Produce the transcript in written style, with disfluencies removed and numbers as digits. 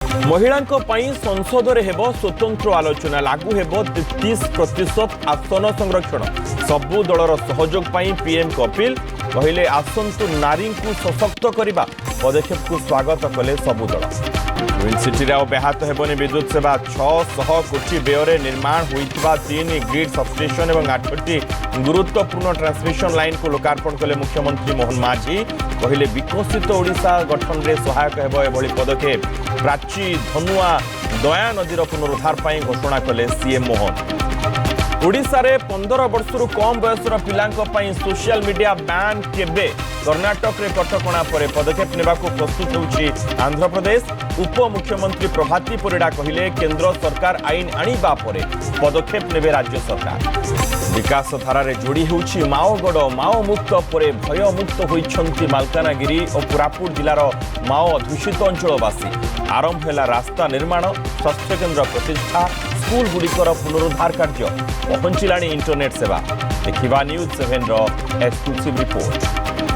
महिलांको पई संसद रे हेबो स्वतंत्र आलोचना लागू हेबो 33% आसन संरक्षण सबु दलर सहयोग पई पीएम को अपील कहले आसंतु नारी को सशक्त करने पदक्षेप को स्वागत कले सबु दल ट्विन सिटी रे ब्याहत हेबनी विद्युत सेवा 600 कोटी व्यय निर्माण होइतबा 3 ग्रिड सबस्टेशन और 8टी गुरुत्वपूर्ण ट्रांसमिशन लाइन को लोकार्पण कले मुख्यमंत्री मोहन माझी कहले विकसित ओडिशा गठन रे सहायक हेबो एभली पदक्षेप प्राची धनुआ दया नदीर पुनरुद्धार पई घोषणा कले सीएम मोहन ओडिशा रे 15 वर्षरु कम बयसर पिलांको पई सोशल मीडिया बैन केबे कर्नाटक रे कटकणा परे पदक्षेप नेबाको प्रस्तुत होउछि आंध्र प्रदेश उप मुख्यमंत्री प्रभाती परिडा कहिले केंद्र सरकार आईन आनिबा परे पदक्षेप नेबे राज्य सरकार विकास धारा रे जोड़ी होउछि माओगढ़ माओ मुक्त परे भय मुक्त होइछंती मालकानगिरी और कोरापुट जिलार माओ अध्युषित अंचलवासी आरंभ हैला रास्ता निर्माण स्वास्थ्य केन्द्र प्रतिष्ठा स्कूल गुड़िकर पुनरुद्धार कार्य पहुंचलानी इंटरनेट सेवा देखिबा न्यूज 7 रो एक्सक्लूसिव रिपोर्ट।